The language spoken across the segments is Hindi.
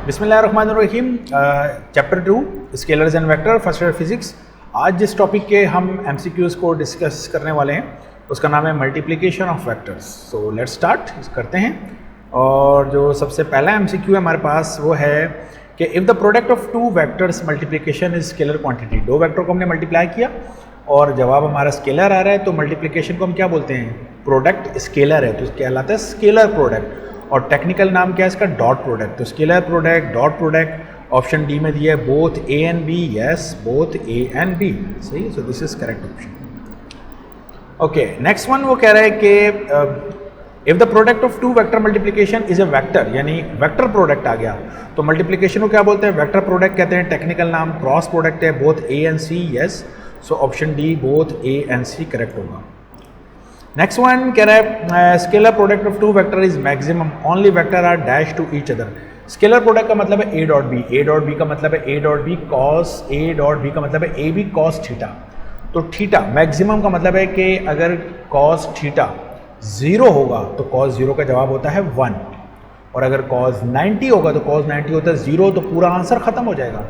बिस्मिल्लाहिर्रहमानिर्रहीम। Chapter 2 scalars and vector, first year physics. आज जिस टॉपिक के हम एमसीक्यूज़ को डिस्कस करने वाले हैं उसका नाम है multiplication of vectors. So let's start करते हैं। और जो सबसे पहला एमसीक्यू है हमारे पास वो है कि if the product of two vectors multiplication is scalar quantity. दो वेक्टर को हमने मल्टीप्लाई किया और जवाब हमारा स्केलर आ रहा है, तो मल्टीप्लिकेशन को हम क्या बोलते हैं? प्रोडक्ट स्केलर है तो कहलाता है स्केलर प्रोडक्ट। और टेक्निकल नाम क्या है इसका? Dot product. तो scalar product, dot product, option D में दिया है both A and B. Yes, both A and B, सही। So this is correct option. Okay, next one वो कह रहा है कि if the product of two vector multiplication is a vector, यानी वेक्टर प्रोडक्ट आ गया तो मल्टीप्लिकेशन को क्या बोलते हैं? वेक्टर प्रोडक्ट कहते हैं। टेक्निकल नाम क्रॉस प्रोडक्ट है, both A and C. Yes, so option D both A and C correct होगा। नेक्स्ट वन कह रहा है scalar product of two vector is maximum only vector are dash to each other. Scalar product का मतलब है A dot B. A dot B का मतलब है A dot B cos A dot B का मतलब है ए बी कॉस थीटा। तो थीटा मैक्सिमम का मतलब है कि अगर कॉस थीटा 0 होगा तो कॉस 0 का जवाब होता है 1, और अगर कॉस 90 होगा तो कॉस 90 होता है 0, तो पूरा आंसर खत्म हो जाएगा।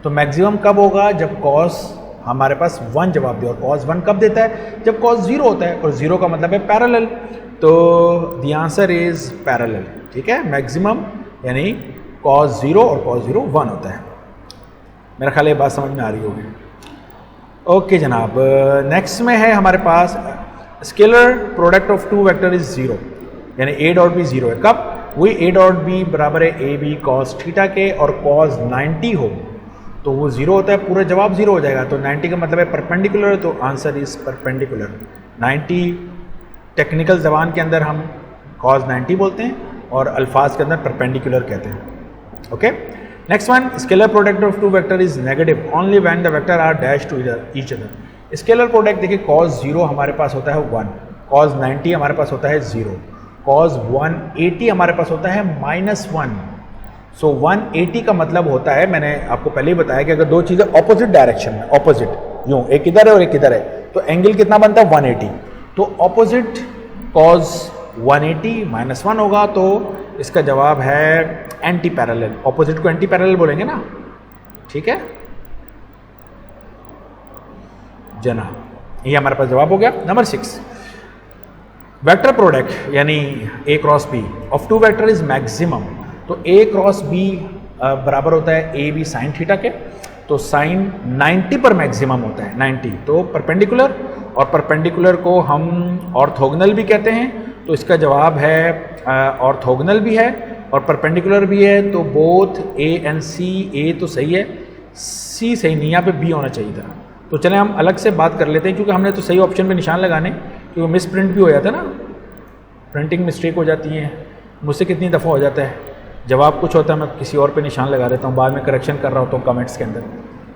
तो मैक्सिमम कब होगा? जब कॉस हमारे पास 1 जवाब दे। और कॉस 1 कब देता है? जब कॉस 0 होता है, और 0 का मतलब है पैरेलल। तो द आंसर इज पैरेलल। ठीक है, मैक्सिमम यानी कॉस 0 और कॉस 0 1 होता है। मेरा ख्याल ये बात समझ में आ रही होगी। ओके जनाब, नेक्स्ट में है हमारे पास scalar product of two vector is 0, यानी ए डॉट बी 0 है। कब? वही ए डॉट बी बराबर है ए बी कॉस थीटा के, और कॉस 90 हो तो वो 0 होता है, पूरा जवाब 0 हो जाएगा। तो 90 का मतलब है परपेंडिकुलर, तो आंसर इज परपेंडिकुलर। 90 टेक्निकल जबान के अंदर हम कॉस 90 बोलते हैं और अल्फाज के अंदर परपेंडिकुलर कहते हैं। Okay, next one scalar product of two vector is negative only when the vector are dash to each other. Scalar product देखिए, कॉस 0 हमारे पास होता है 1, कॉस 90 हमारे पास होता है 0, कॉस 180 हमारे पास होता है -1। सो 180 का मतलब होता है, मैंने आपको पहले ही बताया कि अगर दो चीज़ें ऑपोजिट डायरेक्शन में, ऑपोजिट यूँ, एक इधर है और एक इधर है, तो एंगल कितना बनता है? 180। तो ऑपोजिट कॉस 180 -1 होगा, तो इसका जवाब है एंटी पैरेलल। ऑपोजिट को एंटी पैरेलल बोलेंगे ना, ठीक है जनाब। ये हमारे पास जवाब हो गया। नंबर 6, वेक्टर प्रोडक्ट यानी A cross B of two vector is maximum. तो ए क्रॉस बी बराबर होता है ए बी साइन थीटा के, तो साइन 90 पर मैक्सिमम होता है 90, तो परपेंडिकुलर, और परपेंडिकुलर को हम ऑर्थोगोनल भी कहते हैं। तो इसका जवाब है ऑर्थोगोनल भी है और परपेंडिकुलर भी है, तो बोथ ए एंड सी। ए तो सही है, सी सही नहीं, यहाँ पे बी होना चाहिए था। तो चलें हम अलग से बात कर लेते हैं, क्योंकि हमने तो सही ऑप्शन पे निशान लगाने, क्योंकि मिस प्रिंट भी हो जाता है ना, प्रिंटिंग मिस्टेक हो जाती है। मुझसे कितनी दफ़ा हो जाता है, जवाब कुछ होता है मैं किसी और पे निशान लगा देता हूँ, बाद में करेक्शन कर रहा होता हूँ कमेंट्स के अंदर।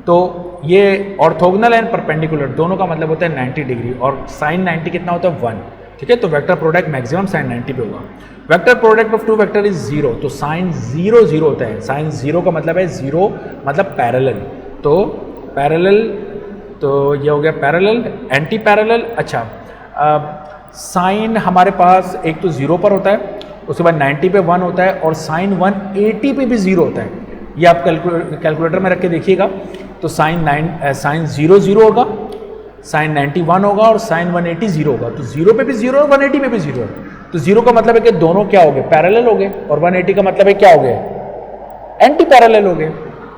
तो ये ऑर्थोगोनल एंड परपेंडिकुलर दोनों का मतलब होता है 90 डिग्री, और साइन 90 कितना होता है? 1। ठीक है, तो वेक्टर प्रोडक्ट मैक्सिमम साइन 90 पे होगा। Vector product of two vector is 0, तो साइन 0 0 होता है। साइन 0 का मतलब है 0 मतलब पैरेलल, तो पैरेलल, तो ये हो गया पैरेलल। एंटी पैरेलल, अच्छा साइन हमारे पास एक तो 0 पर होता है, उसके बाद 90 पे 1 होता है, और साइन 180 पे भी 0 होता है। ये आप कैलकुलेटर में रख के देखिएगा, तो साइन 0 0 होगा, साइन 91 होगा, और साइन 180 0 होगा। तो 0 पे भी 0 और 180 पे भी 0 है। तो 0 का मतलब है कि दोनों क्या हो गए? पैरेलल हो गए, और 180 का मतलब है क्या हो गए? एंटी पैरेलल हो गए।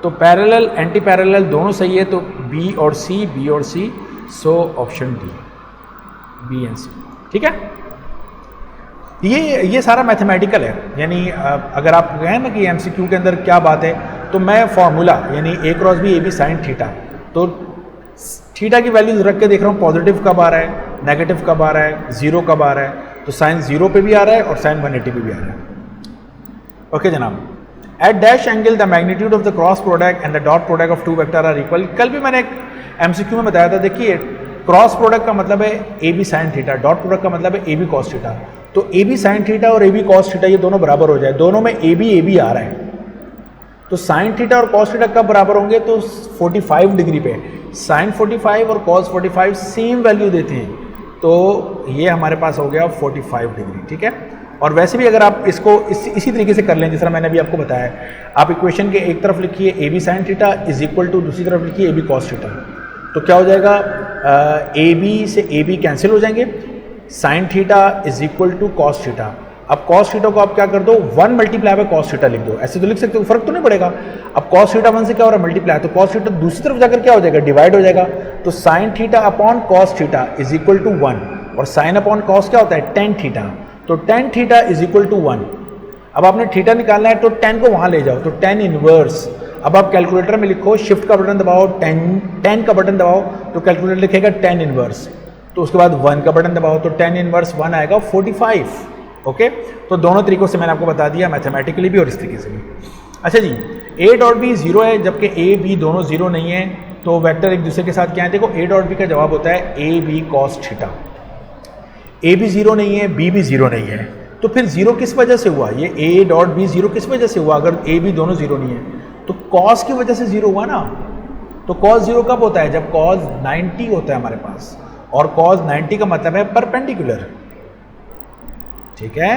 तो पैरेलल एंटी पैरेलल दोनों सही है, तो बी और सी, बी और C, so option D, B and C. ठीक है, ये सारा मैथमेटिकल है, यानी अगर आप कहें ना कि एमसीक्यू के अंदर क्या बात है, तो मैं फार्मूला यानी A cross B A B sine theta, तो थीटा की वैल्यूज रख के देख रहा हूँ पॉजिटिव कब आ रहा है, नेगेटिव कब आ रहा है, 0 कब आ रहा है। तो साइन 0 पे भी आ रहा है और साइन 180 पे भी आ रहा है। ओके जनाब, at dash angle the magnitude of the cross product and the dot product of two vector are equal. कल भी मैंने एक एमसीक्यू में बताया था, देखिए क्रॉस प्रोडक्ट का मतलब है A B sine theta, dot product का मतलब है ए बी कॉस थीटा। तो ए बी साइन थीटा और ए बी कॉस थीटा ये दोनों बराबर हो जाए, दोनों में ए बी आ रहा है, तो साइन थीटा और कॉस थीटा कब बराबर होंगे? तो 45 डिग्री पे। साइन 45 और कॉस 45 सेम वैल्यू देते हैं, तो ये हमारे पास हो गया 45 डिग्री। ठीक है, और वैसे भी अगर आप इसको इसी तरीके से कर लें जिस तरह मैंने अभी आपको बताया, आप इक्वेशन के एक तरफ लिखिए A B sine theta is equal to दूसरी तरफ लिखिए ए बी कॉस थीटा, तो क्या हो जाएगा, ए बी से ए बी कैंसिल हो जाएंगे, sine theta is equal to cos theta. अब कॉस थीटा को आप क्या कर दो, 1 मल्टीप्लाई बाय कॉस थीटा लिख दो, ऐसे तो लिख सकते हो, फर्क तो नहीं पड़ेगा। अब कॉस थीटा 1 से क्या हो रहा है, मल्टीप्लाई, तो कॉस थीटा दूसरी तरफ जाकर क्या हो जाएगा, डिवाइड हो जाएगा, तो sine theta upon cos theta is equal to 1, और साइन अपॉन कॉस क्या होता है, टेन थीटा, तो tan theta is equal to 1। अब आपने थीटा निकालना है तो टेन को वहां ले जाओ, तो टेन इनवर्स, अब आप कैलकुलेटर में लिखो, शिफ्ट का बटन दबाओ, टेन का बटन दबाओ, तो कैलकुलेटर लिखेगा टेन इनवर्स, तो उसके बाद 1 का बटन दबाओ, तो टेन इनवर्स 1 आएगा 45। ओके, तो दोनों तरीकों से मैंने आपको बता दिया, मैथमेटिकली भी और इस तरीके से भी। अच्छा जी, ए डॉट बी 0 है, जबकि ए बी दोनों 0 नहीं है, तो वेक्टर एक दूसरे के साथ क्या है, देखो ए डॉट बी का जवाब होता है ए बी कॉस थीटा। ए भी 0 नहीं है, बी भी 0 नहीं है, तो फिर 0 किस वजह से हुआ, ये ए डॉट बी 0 किस वजह से हुआ, अगर ए बी दोनों 0 नहीं है, तो कॉस की वजह से 0 हुआ ना। तो कॉस 0 कब होता है, जब कॉस 90 होता है हमारे पास, और कॉस 90 का मतलब है परपेंडिकुलर, ठीक है।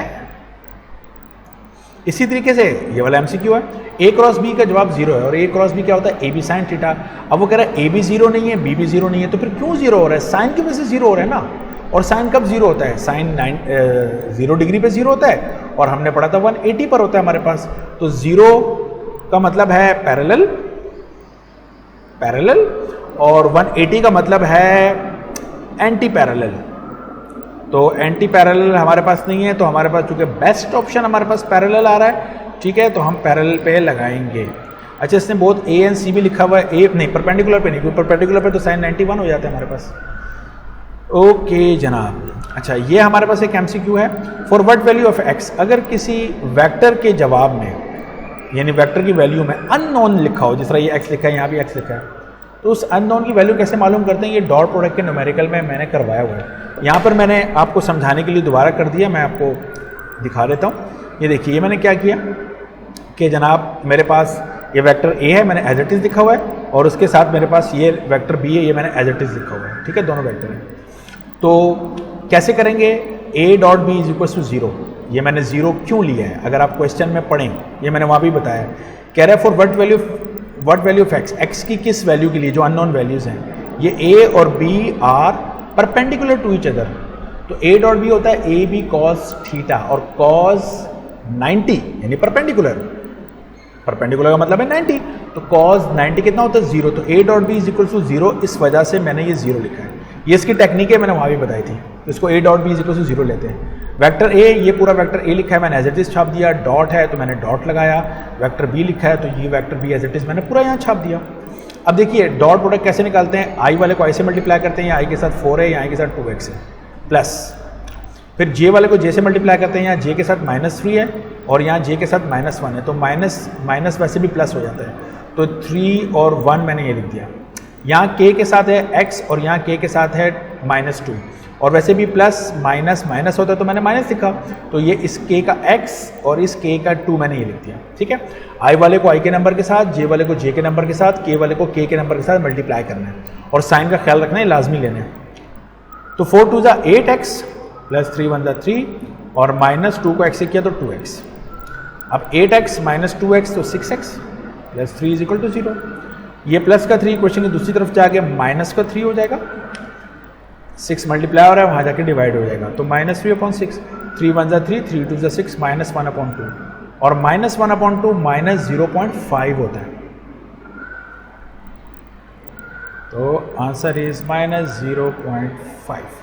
इसी तरीके से ये वाला एमसीक्यू है, ए क्रॉस बी का जवाब 0 है, और ए क्रॉस बी क्या होता है, ए बी साइन थीटा। अब वो कह रहा है ए बी 0 नहीं है, बी भी 0 नहीं है, तो फिर क्यों 0 हो रहा है, साइन की वजह से 0 हो रहा है ना, और साइन कब 0 होता है, साइन 0 डिग्री पे 0 होता है, और हमने पढ़ा था 180 पर होता है हमारे पास, तो 0 का मतलब है पैरेलल, पैरेलल, और 180 का मतलब है एंटी पैरेलल, तो एंटी पैरेलल हमारे पास नहीं है, तो हमारे पास चूंकि बेस्ट ऑप्शन हमारे पास पैरेलल आ रहा है, ठीक है, तो हम पैरेलल पे लगाएंगे। अच्छा, इसने बहुत ए एंड सी भी लिखा हुआ है, ए नहीं परपेंडिकुलर पे नहीं, क्योंकि परपेंडिकुलर पे तो साइन 91 हो जाता है हमारे पास। ओके जनाब, अच्छा ये हमारे पास एक एमसीक्यू है, for what value of x, अगर किसी वेक्टर के जवाब में, यानी वेक्टर की वैल्यू में अननोन लिखा हो, जिस तरह ये एक्स लिखा है, यहाँ भी एक्स लिखा है, तो उस अननोन की वैल्यू कैसे मालूम करते हैं, ये डॉट प्रोडक्ट के न्यूमेरिकल में मैंने करवाया हुआ है। यहाँ पर मैंने आपको समझाने के लिए दोबारा कर दिया, मैं आपको दिखा देता हूँ। ये देखिए, ये मैंने क्या किया कि जनाब मेरे पास ये वेक्टर ए है, मैंने एज इट इज़ लिखा हुआ है, और उसके साथ मेरे पास ये वेक्टर बी है, ये मैंने एज इट इज़ लिखा हुआ है, ठीक है, दोनों वेक्टर हैं। तो कैसे करेंगे, A dot B is equal to 0, ये मैंने 0 क्यों लिया है, अगर आप क्वेश्चन में पढ़ें, ये मैंने वहाँ भी बताया, कह रहा है for what value of x, x की किस वैल्यू के लिए, जो अननोन वैल्यूज़ हैं, ये ए और B are perpendicular to each other, तो ए डॉट बी होता है ए बी कॉस थीटा, और कॉस 90 यानी परपेंडिकुलर, परपेंडिकुलर का मतलब है 90, तो कॉस 90 कितना होता है 0, तो A dot B is equal to 0, इस वजह से मैंने ये 0 लिखा है। ये इसकी टेक्निक है, मैंने वहाँ भी बताई थी, तो इसको A dot B is equal to 0 लेते हैं। वेक्टर ए, ये पूरा वेक्टर ए लिखा है, मैंने एज इट इज छाप दिया, डॉट है तो मैंने डॉट लगाया, वेक्टर बी लिखा है तो ये vector B as it is मैंने पूरा यहाँ छाप दिया। अब देखिए डॉट प्रोडक्ट कैसे निकालते हैं, आई वाले को आई से मल्टीप्लाई करते हैं, या आई के साथ 4 है, या आई के साथ 2x है, प्लस फिर जे वाले को जे से मल्टीप्लाई करते हैं, यहाँ जे के साथ -3 है, और यहाँ जे के साथ -1 है, तो माइनस वैसे भी प्लस हो जाता है, तो 3 और 1 मैंने ये लिख दिया। यहाँ k के साथ है x, और यहाँ k के साथ है -2, और वैसे भी प्लस माइनस माइनस होता है तो मैंने माइनस लिखा, तो ये इस k का x और इस k का 2 मैंने ये लिख दिया, ठीक है। i वाले को i के नंबर के साथ, j वाले को j के नंबर के साथ, k वाले को k के नंबर के साथ मल्टीप्लाई करना है, और साइन का ख्याल रखना है, लाजमी लेना है। तो 4 2 8x प्लस 3 1 3, और -2 को x से किया तो 2x। अब 8x माइनस 2x तो 6x plus 3 is equal to 0। ये प्लस का 3 क्वेश्चन की दूसरी तरफ जाके माइनस का 3 हो जाएगा, 6 मल्टीप्लाई हो रहा है, वहाँ जाके डिवाइड हो जाएगा, तो -3/6, 3 1 3, 3 2 6, -1/2, और -1/2 -0.5 होता है, तो आंसर इज -0.5।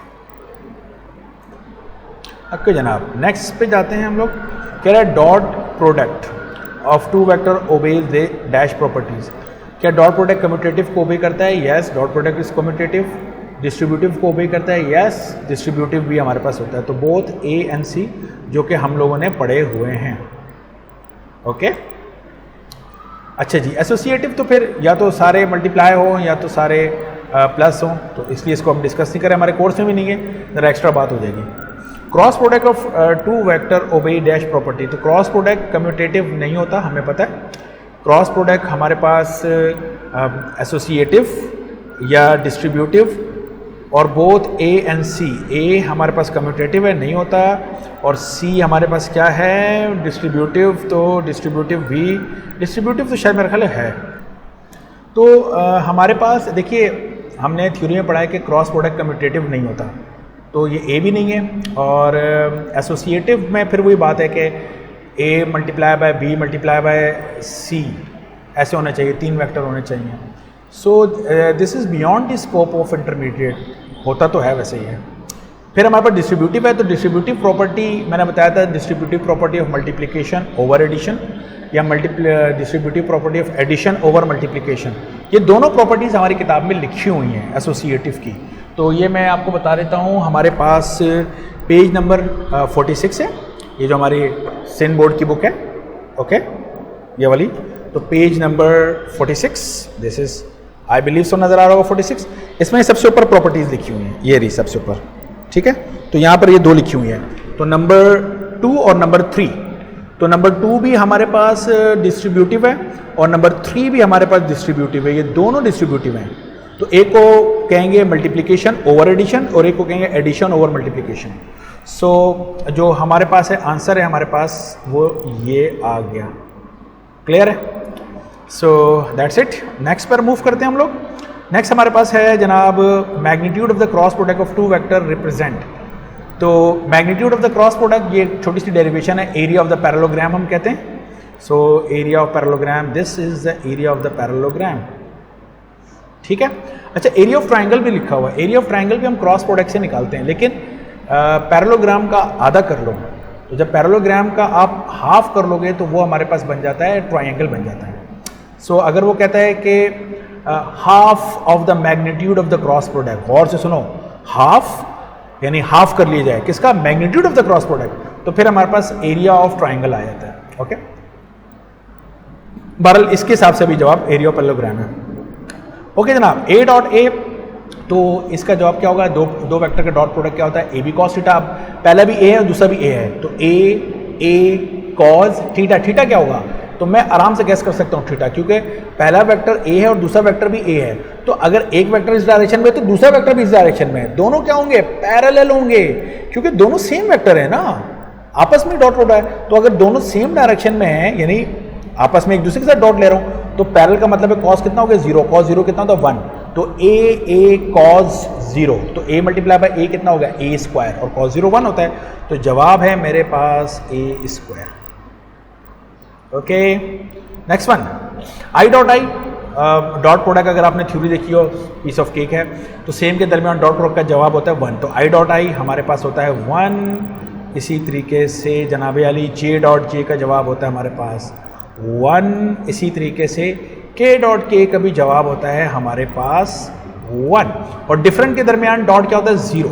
ओके जनाब, नेक्स्ट पे जाते हैं हम लोग। कह रहा है dot product of two vector obeys the dash properties. क्या डॉट प्रोडक्ट कम्यूटेटिव को ओबे करता है? Yes, dot product is commutative. Distributive को ओबे करता है? यस, डिस्ट्रीब्यूटिव भी हमारे पास होता है। तो बोथ ए एंड सी जो कि हम लोगों ने पढ़े हुए हैं। ओके अच्छा जी, एसोसिएटिव तो फिर या तो सारे मल्टीप्लाई हो या तो सारे प्लस हो, तो इसलिए इसको हम डिस्कस नहीं करें, हमारे कोर्स में भी नहीं है, जरा एक्स्ट्रा बात हो जाएगी। Cross product of two vector obey dash property. तो क्रॉस प्रोडक्ट कम्यूटेटिव नहीं होता, हमें पता है। क्रॉस प्रोडक्ट हमारे पास एसोसिएटिव या डिस्ट्रीब्यूटिव और both A and C, A हमारे पास कम्यूटेटिव है, नहीं होता, और सी हमारे पास क्या है, डिस्ट्रीब्यूटिव, तो डिस्ट्रीब्यूटिव भी, डिस्ट्रीब्यूटिव तो शायद मेरा ख्याल है। तो हमारे पास देखिए हमने थ्योरी में पढ़ा है कि क्रॉस प्रोडक्ट कम्यूटेटिव नहीं होता, तो ये ए भी नहीं है, और एसोसिएटिव में फिर वही बात है कि A multiply by B multiply by C ऐसे होना चाहिए, 3 वेक्टर होने चाहिए। So this is beyond the scope of intermediate, होता तो है वैसे ही है। फिर हमारे पास डिस्ट्रीब्यूटिव है, तो डिस्ट्रीब्यूटिव प्रॉपर्टी मैंने बताया था, distributive property of multiplication over addition या distributive property of addition over multiplication, ये दोनों प्रॉपर्टीज़ हमारी किताब में लिखी हुई हैं एसोसिएटिव की। तो ये मैं आपको बता देता हूँ, हमारे पास पेज नंबर 46 है, ये जो हमारी सिन बोर्ड की बुक है, ओके ये वाली, तो page number 46, this is I believe so नज़र आ रहा होगा 46, इसमें सबसे ऊपर प्रॉपर्टीज़ लिखी हुई हैं, ये रही सबसे ऊपर, ठीक है। तो यहाँ पर ये 2 लिखी हुई हैं, तो नंबर 2 और नंबर 3, तो नंबर 2 भी हमारे पास डिस्ट्रीब्यूटिव है और नंबर 3 भी हमारे पास डिस्ट्रीब्यूटिव है, ये दोनों डिस्ट्रीब्यूटिव हैं। तो एक को कहेंगे मल्टीप्लिकेशन ओवर एडिशन और एक को कहेंगे एडिशन ओवर मल्टीप्लिकेशन। सो जो हमारे पास है आंसर है हमारे पास वो ये आ गया, क्लियर है। So that's it. नेक्स्ट पर मूव करते हैं हम लोग। नेक्स्ट हमारे पास है जनाब magnitude of the cross product of 2 vector represent. तो magnitude of the cross product ये छोटी सी डेरिवेशन है, एरिया ऑफ द पैरेललोग्राम हम कहते हैं। So area of parallelogram, this is the area of the parallelogram, ठीक है। अच्छा, एरिया ऑफ ट्राइंगल भी लिखा हुआ है, एरिया ऑफ ट्राइंगल भी हम क्रॉस प्रोडक्ट से निकालते हैं, लेकिन पैरेललोग्राम का आधा कर लो, तो जब पैरेललोग्राम का आप हाफ कर लोगे तो वो हमारे पास बन जाता है ट्राइंगल बन जाता है। सो अगर वो कहता है कि half of the magnitude of the cross product, गौर से सुनो, हाफ यानी हाफ कर लिया जाए किसका, magnitude of the cross product, तो फिर हमारे पास एरिया ऑफ ट्राइंगल आ जाता है, ओके। बहरहाल इसके हिसाब से भी जवाब एरिया ऑफ पैरेललोग्राम है, ओके जनाब। ए डॉट ए, तो इसका जवाब क्या होगा, दो वेक्टर का डॉट प्रोडक्ट क्या होता है, ए बी कॉस थीटा। पहला भी ए है और दूसरा भी ए है, तो ए कॉस थीटा, थीटा क्या होगा, तो मैं आराम से गैस कर सकता हूँ थीटा, क्योंकि पहला वेक्टर ए है और दूसरा वेक्टर भी ए है, तो अगर एक वेक्टर इस डायरेक्शन में है तो दूसरा वेक्टर भी इस डायरेक्शन में है, दोनों क्या होंगे, पैरेलल होंगे, क्योंकि दोनों सेम वेक्टर है ना, आपस में डॉट प्रोडक्ट है। तो अगर दोनों सेम डायरेक्शन में है, यानी आपस में एक दूसरे के साथ डॉट ले रहा हूँ, तो पैरेलल का मतलब है कॉस कितना हो गया, 0, कॉस 0 कितना होता है 1, तो ए कॉस 0, तो ए मल्टीप्लाई बाय ए कितना होगा, ए स्क्वायर, और कॉस 0 1 होता है, तो जवाब है मेरे पास A square, okay. Next one, I dot I, dot product अगर आपने थ्योरी देखी हो, पीस ऑफ केक है, तो सेम के दरमियान डॉट प्रोडक्ट का जवाब होता है 1, तो आई डॉट आई हमारे पास होता है 1। इसी तरीके से जनाबे अली जे डॉट जे का जवाब होता है हमारे पास 1, इसी तरीके से के डॉट के का भी जवाब होता है हमारे पास 1, और डिफरेंट के दरमियान डॉट क्या होता है 0।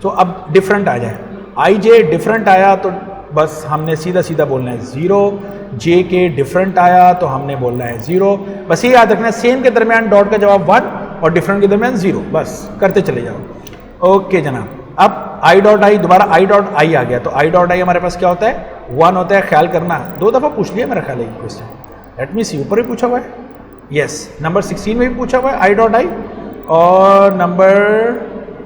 तो अब डिफरेंट आ जाए, आई जे डिफरेंट आया तो बस हमने सीधा सीधा बोलना है 0, जे के डिफरेंट आया तो हमने बोलना है 0, बस ये याद रखना है, सेम के दरमियान डॉट का जवाब 1 और डिफरेंट के दरमियान 0, बस करते चले जाओ, ओके जनाब। अब आई डॉट आई, दोबारा आई डॉट आई आ गया, तो आई डॉट आई हमारे पास क्या होता है 1 होता है, ख्याल करना 2 दफ़ा पूछ लिया मेरा ख्याल है क्वेश्चन, लेट मी सी, ऊपर भी पूछा हुआ है, यस नंबर 16 में भी पूछा हुआ है आई डॉट आई, और नंबर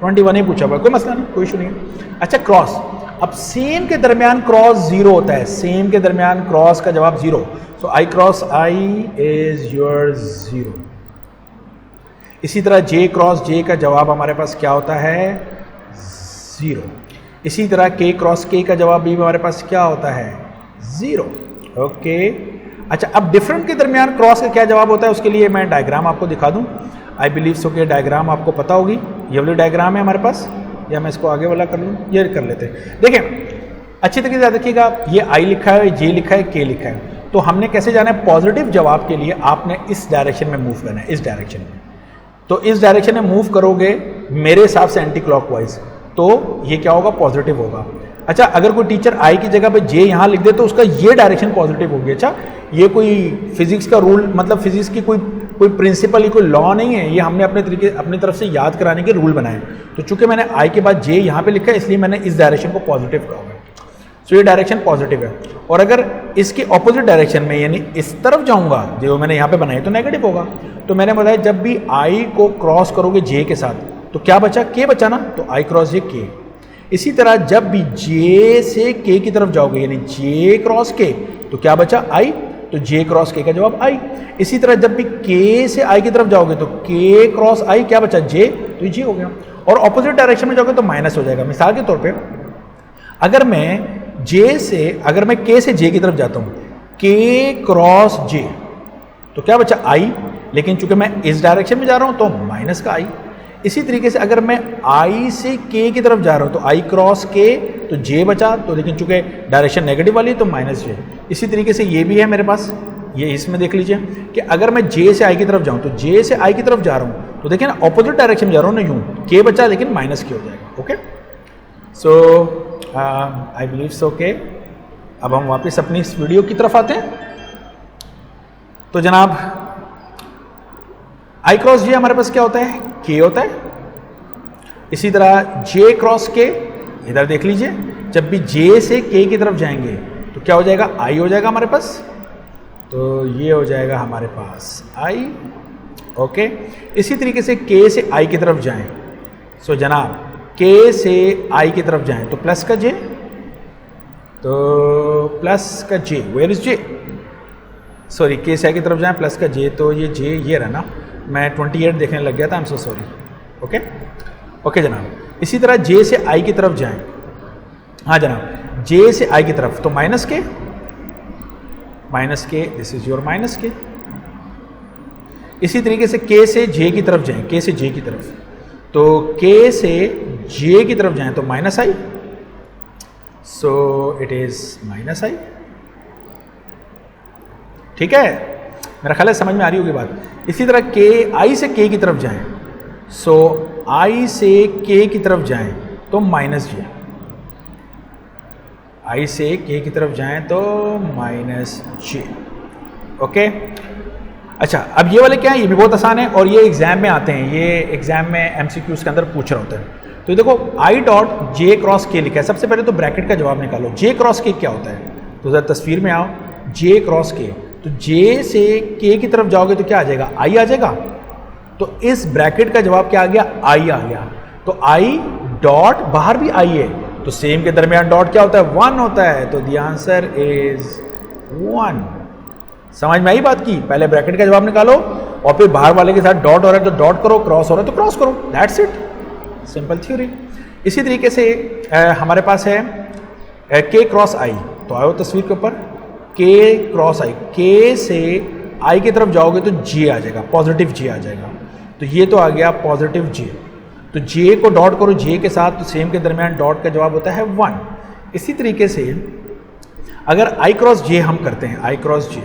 21 में पूछा हुआ है, कोई मसला नहीं, कोई इशू नहीं है। अच्छा, क्रॉस, अब सेम के दरमियान क्रॉस 0 होता है, सेम के दरमियान क्रॉस का जवाब 0, सो आई क्रॉस आई इज योर 0। इसी तरह जे क्रॉस जे का जवाब हमारे पास क्या होता है 0। इसी तरह के क्रॉस के का जवाब भी हमारे पास क्या होता है 0, ओके। अच्छा, अब डिफरेंट के दरमियान क्रॉस का क्या जवाब होता है, उसके लिए मैं डायग्राम आपको दिखा दूं, आई बिलीव सो कि डायग्राम आपको पता होगी, ये वाली डायग्राम है हमारे पास, या मैं इसको आगे वाला कर लूँ, ये कर लेते हैं। देखें अच्छी तरीके से याद रखिएगा, ये आई लिखा है, जे लिखा है, के लिखा है, तो हमने कैसे जाना है, पॉजिटिव जवाब के लिए आपने इस डायरेक्शन में मूव करना है, इस डायरेक्शन में, तो इस डायरेक्शन में मूव करोगे मेरे हिसाब से एंटी क्लॉकवाइज, तो ये क्या होगा, पॉजिटिव होगा। अच्छा, अगर कोई टीचर आई की जगह पे जे यहाँ लिख दे तो उसका ये डायरेक्शन पॉजिटिव होगी। अच्छा, ये कोई फिजिक्स का रूल, मतलब फिजिक्स की कोई प्रिंसिपल, कोई लॉ नहीं है, ये हमने अपनी तरफ से याद कराने के रूल बनाए। तो चूंकि मैंने आई के बाद जे यहाँ पे लिखा है, इसलिए मैंने इस डायरेक्शन को पॉजिटिव कहा है, सो ये डायरेक्शन पॉजिटिव है। और अगर इसके ऑपोजिट डायरेक्शन में, यानी इस तरफ जाऊँगा जो मैंने यहाँ पे बनाई, तो नेगेटिव होगा। तो मैंने बताया जब भी आई को क्रॉस करोगे जे के साथ, तो क्या बचा, के बचा ना, तो आई क्रॉस जे के। इसी तरह जब भी जे से के की तरफ जाओगे यानी जे क्रॉस के, तो क्या बचा, आई, तो जे क्रॉस के का जवाब आई। इसी तरह जब भी के से आई की तरफ जाओगे तो के क्रॉस आई, क्या बचा, जे, तो ये जे हो गया। और ऑपोजिट डायरेक्शन में जाओगे तो माइनस हो जाएगा। मिसाल के तौर पे अगर मैं के से जे की तरफ जाता हूँ, के क्रॉस जे, तो क्या बचा, आई, लेकिन चूंकि मैं इस डायरेक्शन में जा रहा हूँ तो माइनस का आई। इसी तरीके से अगर मैं आई से के की तरफ जा रहा हूँ तो आई क्रॉस के, तो जे बचा, तो लेकिन चूंकि डायरेक्शन नेगेटिव वाली है तो माइनस जे। इसी तरीके से ये भी है मेरे पास, ये इसमें देख लीजिए कि अगर मैं जे से आई की तरफ जाऊँ तो जे से आई की तरफ जा रहा हूँ तो देखिए ना ऑपोजिट डायरेक्शन में जा रहा हूँ ना, यूँ के बचा लेकिन माइनस के हो जाएगा। Okay, so I believe so के। अब हम वापस अपनी इस वीडियो की तरफ आते हैं। तो जनाब आई क्रॉस जे हमारे पास क्या होता है, के होता है। इसी तरह जे क्रॉस के, इधर देख लीजिए, जब भी जे से के की तरफ जाएंगे तो क्या हो जाएगा, आई हो जाएगा हमारे पास, तो ये हो जाएगा हमारे पास आई। ओके, इसी तरीके से के से आई की तरफ जाएं, सो जनाब के से आई की तरफ जाएं तो प्लस का जे, तो प्लस का जे, वेयर इज जे, सॉरी के से आई की तरफ जाएं प्लस का जे, तो ये जे ये रहा ना, मैं 28 देखने लग गया था, I am so sorry. Okay okay जनाब, इसी तरह जे से आई की तरफ जाएं, हाँ जनाब, जे से आई की तरफ तो माइनस के, दिस इज योर माइनस के। इसी तरीके से के से जे की तरफ जाएं, के से जे की तरफ, तो के से जे की तरफ जाएं तो minus I, so it is minus I. ठीक है, मेरा ख्याल है समझ में आ रही होगी बात। इसी तरह के आई से के की तरफ जाएं, सो आई से के की तरफ जाएं तो माइनस जे, आई से के की तरफ जाएं तो माइनस जे। ओके, अच्छा, अब ये वाले क्या है, ये भी बहुत आसान है और ये एग्जाम में आते हैं, ये एग्जाम में एमसीक्यूज के अंदर पूछ रहे होते हैं। तो देखो आई डॉट जे क्रॉस के लिखा है, सबसे पहले तो ब्रैकेट का जवाब निकालो, जे क्रॉस के क्या होता है, तो जरा तस्वीर में आओ, जे क्रॉस के, तो जे से के की तरफ जाओगे तो क्या आ जाएगा, आई आ जाएगा, तो इस ब्रैकेट का जवाब क्या आ गया, आई आ गया। तो आई डॉट, बाहर भी आई है, तो सेम के दरमियान डॉट क्या होता है, 1 होता है, तो द आंसर इज 1। समझ में आई बात की, पहले ब्रैकेट का जवाब निकालो और फिर बाहर वाले के साथ डॉट हो रहा है तो डॉट करो, क्रॉस हो रहा है तो क्रॉस करो, दैट्स इट, सिंपल थ्योरी। इसी तरीके से हमारे पास है के क्रॉस आई, तो आओ तस्वीर के ऊपर, के क्रॉस आई, के से आई की तरफ जाओगे तो जे आ जाएगा, पॉजिटिव जे आ जाएगा, तो ये तो आ गया पॉजिटिव जे, तो जे को डॉट करो जे के साथ, तो सेम के दरमियान डॉट का जवाब होता है 1। इसी तरीके से अगर आई क्रॉस जे हम करते हैं, आई क्रॉस जे,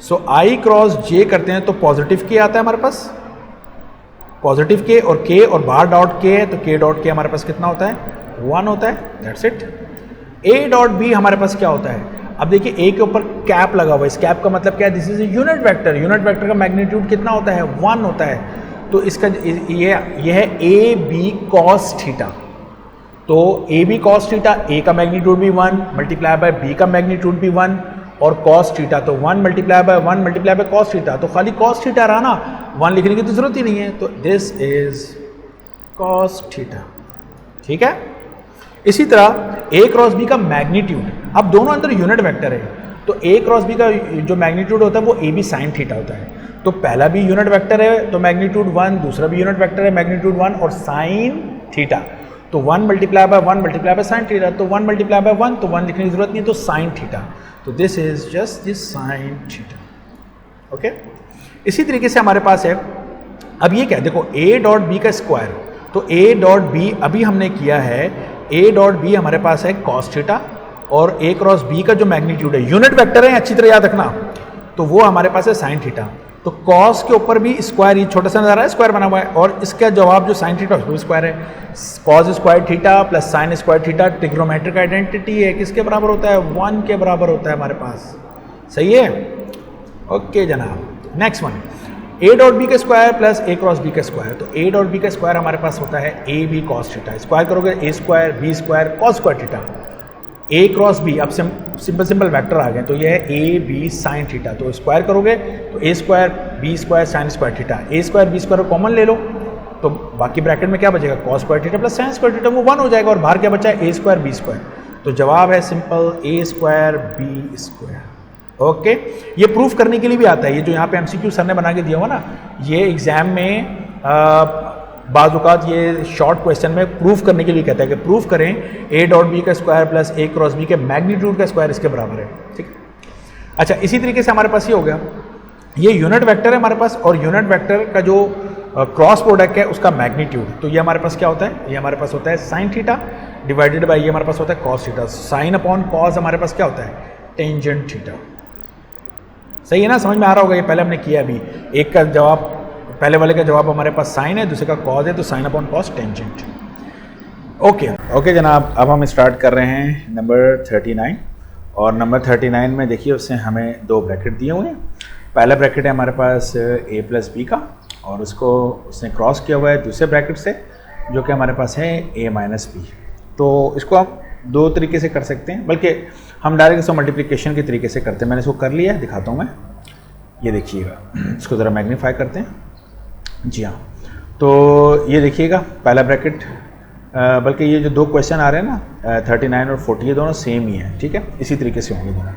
सो आई क्रॉस जे करते हैं तो पॉजिटिव के आता है हमारे पास, पॉजिटिव के और बाहर डॉट के है, तो के डॉट के हमारे पास कितना होता है, 1 होता है, that's it. A dot B हमारे पास क्या होता है, अब देखिए ए के ऊपर कैप लगा हुआ है, इस कैप का मतलब क्या है, this is a unit vector, unit vector का मैग्नीट्यूड कितना होता है, 1 होता है, तो इसका ये है ए बी कॉस थीटा, तो ए बी कॉस थीटा, ए का मैग्नीट्यूड भी 1 मल्टीप्लाई बाय बी का मैग्नीट्यूड भी 1 और कॉस थीटा, तो 1 मल्टीप्लाई बाय कॉस थीटा, तो खाली कॉस थीटा रहा ना, 1 लिखने की तो जरूरत ही नहीं है, तो दिस इज कॉस थीटा। ठीक है, इसी तरह ए क्रॉस बी का मैग्नीट्यूड, अब दोनों अंदर यूनिट वेक्टर है, तो ए क्रॉस बी का जो मैग्नीट्यूड होता है वो ए बी साइन थीटा होता है, तो पहला भी यूनिट वेक्टर है तो मैग्नीट्यूड 1, दूसरा भी यूनिट वेक्टर है मैग्नीट्यूड 1 और साइन थीटा, तो 1 मल्टीप्लाई बाय साइन थीटा, तो 1 मल्टीप्लाई बाय 1, तो 1 लिखने की जरूरत नहीं है, तो साइन थीटा, तो this is just this sine theta. Okay, इसी तरीके से हमारे पास है, अब ये क्या है, देखो ए डॉट बी का स्क्वायर, तो ए डॉट बी अभी हमने किया है, ए डॉट बी हमारे पास है कॉस थीटा और ए क्रॉस बी का जो मैग्नीट्यूड है, यूनिट वेक्टर है, अच्छी तरह याद रखना, तो वो हमारे पास है साइन थीटा, तो कॉस के ऊपर भी स्क्वायर, ये छोटा सा नजर आ रहा है, स्क्वायर बना हुआ है, और इसका जवाब जो साइन थीटा उसको भी स्क्वायर है, cos square theta plus sign square theta trigonometric identity है, किसके बराबर होता है, 1 के बराबर होता है हमारे पास, सही है। ओके जनाब, next one, A dot B का square plus A cross B का स्क्वायर, तो ए डॉट बी का स्क्वायर हमारे पास होता है A B cos theta, square करोगे A square B square cos square theta, A cross B, अब सिंपल वेक्टर आ गए, तो ये है ए बी साइन थीटा, तो स्क्वायर करोगे तो A square B square sine square theta, A square B square common ले लो, तो बाकी ब्रैकेट में क्या बचेगा, cos square theta plus sign square theta, वो 1 हो जाएगा और बाहर क्या बचा है, ए स्क्वायर बी स्क्वायर। तो जवाब है सिंपल ए स्क्वायर बी स्क्वायर। ओके, ये प्रूफ करने के लिए भी आता है, ये जो यहाँ पे एमसीक्यू सर ने बना के दिया हुआ ना, ये एग्जाम में बाज़ औक़ात ये शॉर्ट क्वेश्चन में प्रूफ करने के लिए कहता है कि प्रूफ करें ए डॉट बी का square plus A cross B के मैग्नीट्यूड का स्क्वायर इसके बराबर है। ठीक है, अच्छा इसी तरीके से हमारे पास ये हो गया, ये यूनिट वेक्टर है हमारे पास, और यूनिट वेक्टर का जो क्रॉस प्रोडक्ट है उसका मैग्नीट्यूड, तो ये हमारे पास क्या होता है, ये हमारे पास होता है साइन थीटा डिवाइडेड बाई ये हमारे पास होता है cos theta. Sign upon cos हमारे पास क्या होता है, टेंजेंट थीटा। सही है ना, समझ में आ रहा होगा, ये पहले हमने किया अभी, एक का जवाब, पहले वाले का जवाब हमारे पास साइन है, दूसरे का कॉस है, तो sign upon cos tangent. Okay जनाब, अब हम स्टार्ट कर रहे हैं नंबर 39, और नंबर 39 में देखिए उससे हमें दो ब्रैकेट दिए हुए हैं। पहला ब्रैकेट है हमारे पास a प्लस बी का, और उसको उसने क्रॉस किया हुआ है दूसरे ब्रैकेट से जो कि हमारे पास है a माइनस बी। तो इसको हम दो तरीके से कर सकते हैं, बल्कि हम डायरेक्ट इसको मल्टीप्लिकेशन के तरीके से करते हैं। मैंने इसको कर लिया है, दिखाता हूँ मैं, ये देखिएगा, इसको ज़रा मैग्नीफाई करते हैं। जी हाँ, तो ये देखिएगा पहला ब्रैकेट, बल्कि ये जो दो क्वेश्चन आ रहे हैं ना 39 और 40, ये दोनों सेम ही हैं। ठीक है, इसी तरीके से होंगे दोनों।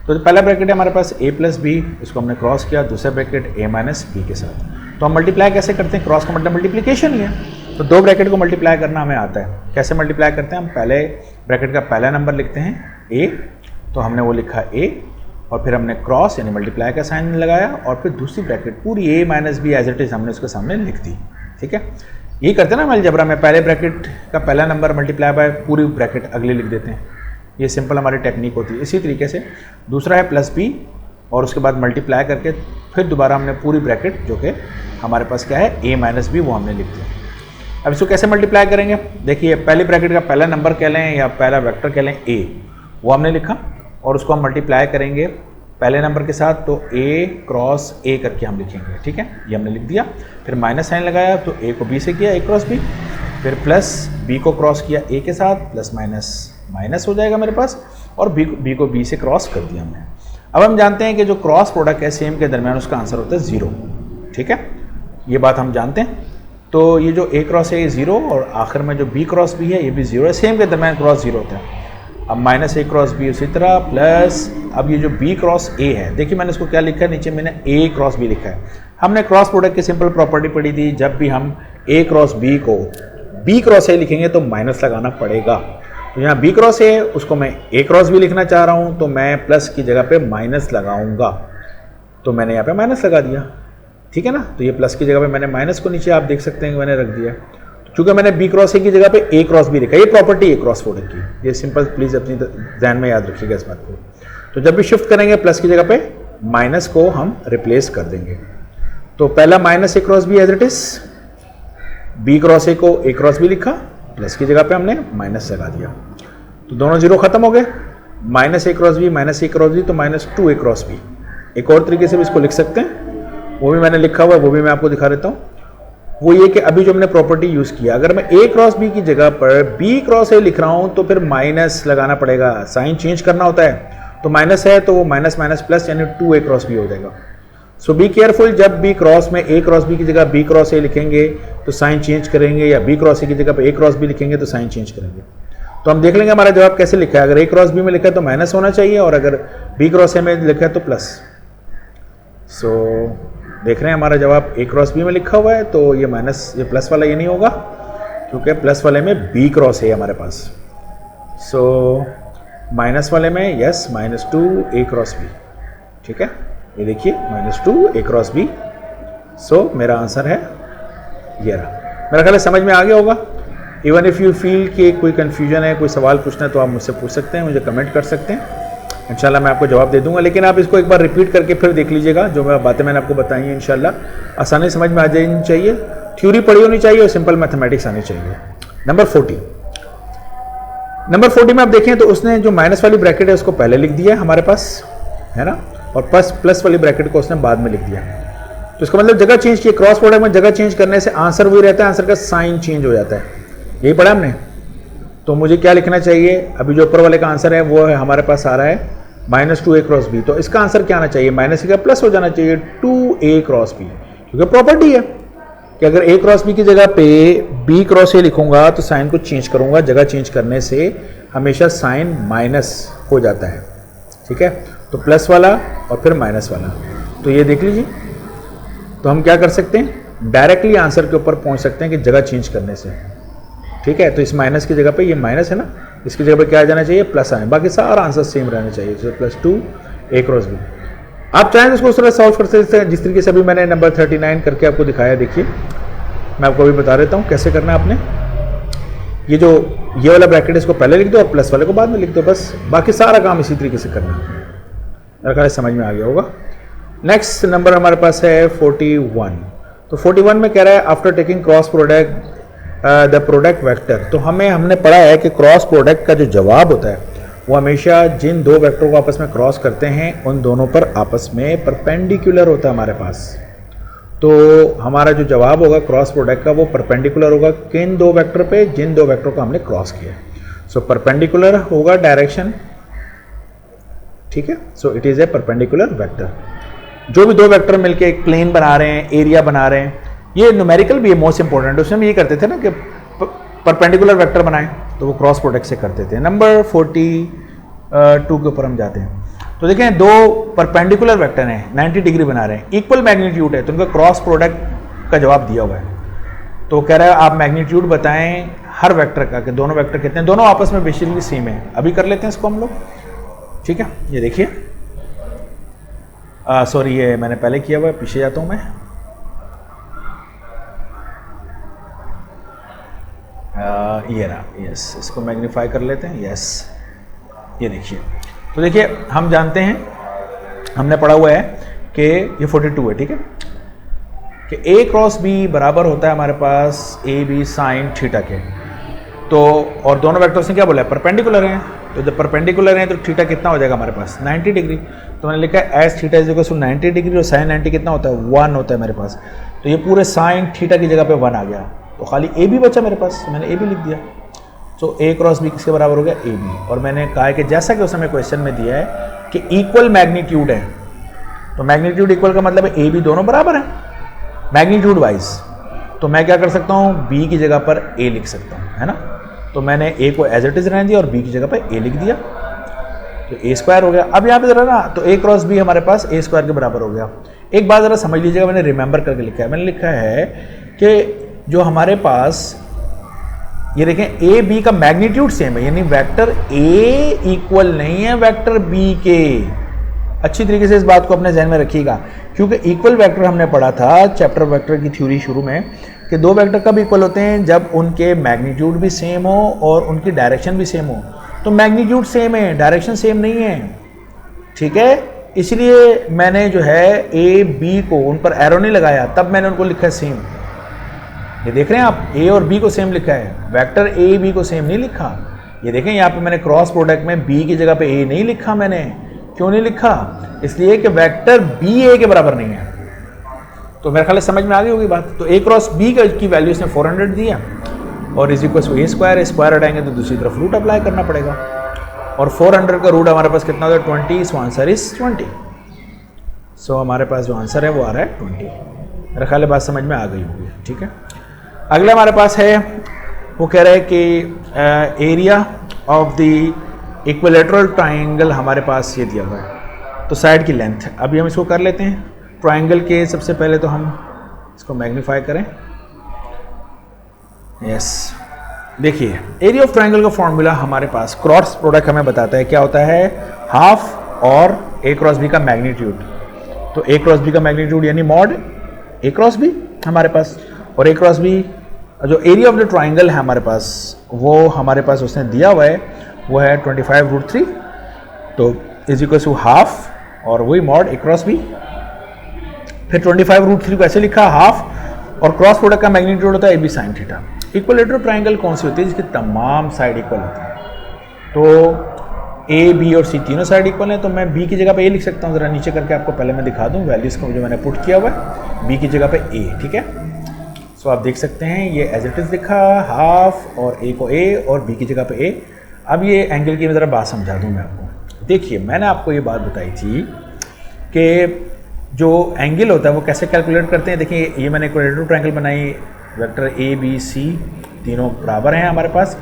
तो पहला ब्रैकेट है हमारे पास a प्लस बी, इसको हमने क्रॉस किया, दूसरा ब्रैकेट a माइनस बी के साथ। तो हम मल्टीप्लाई कैसे करते हैं, क्रॉस का मतलब मल्टीप्लिकेशन ही है, तो दो ब्रैकेट को मल्टीप्लाई करना हमें आता है। कैसे मल्टीप्लाई करते हैं, हम पहले ब्रैकेट का पहला नंबर लिखते हैं a, तो हमने वो लिखा a, और फिर हमने क्रॉस यानी मल्टीप्लाई का साइन लगाया, और फिर दूसरी ब्रैकेट पूरी a minus B as it is हमने उसके सामने लिख दी। ठीक है, यही करते हैं ना अलजेब्रा में, पहले ब्रैकेट का पहला नंबर मल्टीप्लाई बाय पूरी ब्रैकेट अगले लिख देते हैं, ये सिंपल हमारी टेक्निक होती है। इसी तरीके से दूसरा है प्लस बी, और उसके बाद मल्टीप्लाई करके फिर दोबारा हमने पूरी ब्रैकेट जो कि हमारे पास क्या है a माइनस बी, वो हमने लिख दिया। अब इसको कैसे मल्टीप्लाई करेंगे, देखिए पहली ब्रैकेट का पहला नंबर कह लें या पहला वेक्टर कह लें a, वो हमने लिखा, और उसको हम मल्टीप्लाई करेंगे पहले नंबर के साथ, तो a क्रॉस a करके हम लिखेंगे। ठीक है, ये हमने लिख दिया। फिर माइनस साइन लगाया, तो a को b से किया, a क्रॉस b, फिर प्लस b को क्रॉस किया a के साथ, प्लस माइनस माइनस हो जाएगा मेरे पास, और b को b से क्रॉस कर दिया हमने। अब हम जानते हैं कि जो क्रॉस प्रोडक्ट है सेम के दरमियान उसका आंसर होता है 0। ठीक है, ये बात हम जानते हैं। तो ये जो a क्रॉस है ये 0, और आखिर में जो b क्रॉस b है ये भी 0 है, सेम के दरमियान क्रॉस 0 होता है। अब माइनस a क्रॉस b उसी तरह, प्लस अब ये जो b क्रॉस a है, देखिए मैंने इसको क्या लिखा है, नीचे मैंने a क्रॉस b लिखा है। हमने क्रॉस प्रोडक्ट की सिंपल प्रॉपर्टी पढ़ी थी, जब भी हम a क्रॉस b को b क्रॉस a लिखेंगे तो माइनस लगाना पड़ेगा। तो यहाँ b क्रॉस a है, उसको मैं a क्रॉस b लिखना चाह रहा हूँ, तो मैं प्लस की जगह पे माइनस लगाऊंगा, तो मैंने यहाँ पे माइनस लगा दिया। ठीक है ना, तो ये प्लस की जगह पे मैंने माइनस को नीचे आप देख सकते हैं कि मैंने रख दिया, क्योंकि मैंने b क्रॉस a की जगह पे a क्रॉस b लिखा। ये प्रॉपर्टी है क्रॉस प्रोडक्ट की, ये सिंपल प्लीज अपनी ध्यान में याद रखिएगा इस बात को। तो जब भी शिफ्ट करेंगे प्लस की जगह पे माइनस को हम रिप्लेस कर देंगे। तो पहला minus a cross b as it is, b cross a को a क्रॉस b लिखा, प्लस की जगह पे हमने माइनस लगा दिया, तो दोनों जीरो खत्म हो गए। Minus a cross b minus a cross b, तो माइनस 2a क्रॉस b। एक और तरीके से भी इसको लिख सकते हैं, वो भी मैंने लिखा हुआ है, वो भी मैं आपको दिखा देता हूँ। वो ये कि अभी जो हमने प्रॉपर्टी यूज़ किया, अगर मैं a क्रॉस b की जगह पर b क्रॉस a लिख रहा हूँ तो फिर माइनस लगाना पड़ेगा, साइन चेंज करना होता है। तो माइनस है तो वो माइनस माइनस प्लस यानी 2a क्रॉस b हो जाएगा। सो बी केयरफुल, जब b क्रॉस में a क्रॉस b की जगह b क्रॉस a लिखेंगे तो साइन चेंज करेंगे, या b क्रॉस a की जगह पर a क्रॉस b लिखेंगे तो साइन चेंज करेंगे। तो हम देख लेंगे हमारा जवाब कैसे लिखा है। अगर a क्रॉस b में लिखा है तो माइनस होना चाहिए, और अगर b क्रॉस a में लिखा है तो प्लस। सो देख रहे हैं हमारा जवाब a क्रॉस b में लिखा हुआ है, तो ये माइनस, ये प्लस वाला ये नहीं होगा, क्योंकि प्लस वाले में b क्रॉस है हमारे पास। सो माइनस वाले में यस -2 a क्रॉस b। ठीक है, ये देखिए -2 a क्रॉस b। सो मेरा आंसर है ये रहा। मेरा ख्याल है समझ में आ गया होगा। इवन इफ़ यू फील कि कोई कन्फ्यूजन है, कोई सवाल पूछना है, तो आप मुझसे पूछ सकते हैं, मुझे कमेंट कर सकते हैं, इंशाल्लाह मैं आपको जवाब दे दूंगा। लेकिन आप इसको एक बार रिपीट करके फिर देख लीजिएगा, जो मैं बातें मैंने आपको बताई हैं इंशाल्लाह आसानी समझ में आ जानी चाहिए, थ्योरी पढ़ी होनी चाहिए और सिंपल मैथमेटिक्स आनी चाहिए। नंबर 40 में आप देखें तो उसने जो माइनस वाली ब्रैकेट है उसको पहले लिख दिया है हमारे पास, है ना, और प्लस वाली ब्रैकेट को उसने बाद में लिख दिया। तो इसका मतलब जगह चेंज किया, क्रॉस प्रोडक्ट में जगह चेंज करने से आंसर वही रहता है, आंसर का साइन चेंज हो जाता है। यही पढ़ा हमने। तो मुझे क्या लिखना चाहिए, अभी जो ऊपर वाले का आंसर है वो है हमारे पास आ रहा है -2a क्रॉस b। तो इसका आंसर क्या आना चाहिए, माइनस का प्लस हो जाना चाहिए 2a क्रॉस b, क्योंकि प्रॉपर्टी है। कि अगर ए क्रॉस बी की जगह पे बी क्रॉस ए लिखूंगा तो साइन को चेंज करूंगा, जगह चेंज करने से हमेशा साइन माइनस हो जाता है, ठीक है। तो प्लस वाला और फिर माइनस वाला, तो ये देख लीजिए। तो हम क्या कर सकते हैं, डायरेक्टली आंसर के ऊपर पहुंच सकते हैं कि जगह चेंज करने से, ठीक है। तो इस माइनस की जगह पे ये माइनस है ना, इसकी जगह पे क्या आ जाना चाहिए, प्लस आए, बाकी सारा आंसर सेम रहना चाहिए। तो +2 ए क्रॉस बी। आप चाहें तो इसको उस तरह सॉल्व कर सकते हैं जिस तरीके से अभी मैंने नंबर 39 करके आपको दिखाया। देखिए मैं आपको अभी बता देता हूँ कैसे करना है आपने। ये जो ये वाला ब्रैकेट इसको पहले लिख दो और प्लस वाले को बाद में लिख दो, बस बाकी सारा काम इसी तरीके से करना है। मेरा ख्याल समझ में आ गया होगा। नेक्स्ट नंबर हमारे पास है 41। तो 41 में कह रहा है after taking cross product the product vector. तो हमने पढ़ा है कि क्रॉस प्रोडक्ट का जो जवाब होता है वो हमेशा जिन दो वेक्टर को आपस में क्रॉस करते हैं उन दोनों पर आपस में परपेंडिकुलर होता है हमारे पास। तो हमारा जो जवाब होगा क्रॉस प्रोडक्ट का वो परपेंडिकुलर होगा किन दो वेक्टर पे, जिन दो वेक्टर को हमने क्रॉस किया। सो परपेंडिकुलर होगा डायरेक्शन, ठीक है। सो it is a perpendicular vector. जो भी दो वेक्टर मिलके एक प्लेन बना रहे हैं, एरिया बना रहे हैं, ये न्यूमेरिकल भी है मोस्ट इंपॉर्टेंट। उसमें ये करते थे ना कि परपेंडिकुलर वेक्टर बनाएं तो वो क्रॉस प्रोडक्ट से करते थे। नंबर 42 के ऊपर हम जाते हैं। तो देखें दो परपेंडिकुलर वेक्टर हैं, 90 डिग्री बना रहे हैं, इक्वल मैग्नीट्यूड है, तो उनका क्रॉस प्रोडक्ट का जवाब दिया हुआ है। तो कह रहा है आप मैग्नीट्यूड बताएं हर वेक्टर का कि दोनों वेक्टर कितने हैं, दोनों आपस में बेसिकली सेम है। अभी कर लेते हैं इसको हम लोग, ठीक है। ये देखिए सॉरी ये मैंने पहले किया हुआ है, पीछे जाता हूं मैं। ये रहा, यस, इसको मैग्नीफाई कर लेते हैं, यस। ये देखिए, तो देखिए हम जानते हैं, हमने पढ़ा हुआ है कि ये 42 है, ठीक है, कि ए क्रॉस बी बराबर होता है हमारे पास ए बी साइन थीटा के। तो और दोनों वेक्टर्स ने क्या बोला है, परपेंडिकुलर हैं। तो जब परपेंडिकुलर हैं तो थीटा कितना हो जाएगा हमारे पास, 90 डिग्री। तो मैंने लिखा है as theta is equal to 90 degree और साइन 90 कितना होता है, 1 होता है मेरे पास। तो ये पूरे साइन थीटा की जगह पे 1 आ गया, तो खाली ए बी बचा मेरे पास, तो मैंने ए बी लिख दिया। तो ए क्रॉस बी किसके बराबर हो गया, ए बी। और मैंने कहा कि जैसा कि उस समय क्वेश्चन में दिया है कि इक्वल मैग्नीट्यूड है, तो मैग्नीट्यूड इक्वल का मतलब है ए बी दोनों बराबर है मैग्नीट्यूड वाइज। तो मैं क्या कर सकता हूँ, बी की जगह पर ए लिख सकता हूँ, है ना। तो मैंने ए को एज इट इज रहने दिया और बी की जगह पर ए लिख दिया, तो ए स्क्वायर हो गया। अब यहाँ पे जरा ना, तो ए क्रॉस बी हमारे पास ए स्क्वायर के बराबर हो गया। एक बात जरा समझ लीजिएगा, मैंने रिमेंबर करके लिखा है। मैंने लिखा है कि जो हमारे पास ये देखें ए बी का मैग्नीट्यूड सेम है, यानी वेक्टर ए इक्वल नहीं है वेक्टर बी के। अच्छी तरीके से इस बात को अपने ध्यान में रखिएगा, क्योंकि इक्वल वेक्टर हमने पढ़ा था चैप्टर वेक्टर की थ्योरी शुरू में कि दो वेक्टर कब इक्वल होते हैं, जब उनके मैग्नीट्यूड भी सेम हो और उनकी डायरेक्शन भी सेम हो। तो मैग्नीट्यूड सेम है, डायरेक्शन सेम नहीं है, ठीक है। इसलिए मैंने जो है ए बी को उन पर एरो नहीं लगाया, तब मैंने उनको लिखा है सेम। ये देख रहे हैं आप, ए और बी को सेम लिखा है, वेक्टर ए बी को सेम नहीं लिखा। ये देखें यहाँ पे मैंने क्रॉस प्रोडक्ट में बी की जगह पे ए नहीं लिखा। मैंने क्यों नहीं लिखा, इसलिए कि वेक्टर बी ए के बराबर नहीं है। तो मेरे ख्याल समझ में आ गई होगी बात। तो ए क्रॉस बी की वैल्यू इसने 400 दिया और is equal to A square, square हटाएंगे तो दूसरी तरफ रूट अप्लाई करना पड़ेगा, और 400 का रूट हमारे पास कितना होता है, 20। So answer is 20। सो हमारे पास जो आंसर है वो आ रहा है 20। मेरा ख्याल बात समझ में आ गई होगी, ठीक है। अगला हमारे पास है, वो कह रहा है कि area of the equilateral triangle हमारे पास ये दिया हुआ है, तो साइड की लेंथ। अभी हम इसको कर लेते हैं ट्राइंगल के। सबसे पहले तो हम इसको मैग्नीफाई करें, यस। देखिए एरिया ऑफ ट्राइंगल का फॉर्मूला हमारे पास क्रॉस प्रोडक्ट हमें बताता है क्या होता है, हाफ और ए क्रॉस बी का मैग्नीट्यूड। तो ए क्रॉस बी का मैग्नीट्यूड यानी मॉड ए क्रॉस बी हमारे पास, और ए क्रॉस बी जो एरिया ऑफ द ट्राइंगल है हमारे पास, वो हमारे पास उसने दिया हुआ है, वो है 25√3। तो इज इक्वल टू हाफ और वही मॉड ए क्रॉस बी। फिर 25√3 को ऐसे लिखा हाफ, और क्रॉस प्रोडक्ट का मैग्नीट्यूड होता है A B sine theta. Equilateral triangle कौन सी होती है, जिसकी तमाम साइड इक्वल होती है। तो ए बी और सी तीनों साइड इक्वल है, तो मैं बी की जगह पे ए लिख सकता हूँ। जरा नीचे करके आपको पहले मैं दिखा दूँ वैल्यूज को जो मैंने पुट किया हुआ है, बी की जगह पे ए, ठीक है। सो आप देख सकते हैं ये एज इट इज लिखा हाफ और ए को ए और बी की जगह पे ए। अब ये एंगल की ज़रा बात समझा दूँ मैं आपको। देखिए मैंने आपको ये बात बताई थी कि जो एंगल होता है वो कैसे कैलकुलेट करते हैं। देखिए ये मैंने इक्विलेटरल ट्रायंगल बनाई, वेक्टर ए बी सी तीनों बराबर हैं हमारे पास,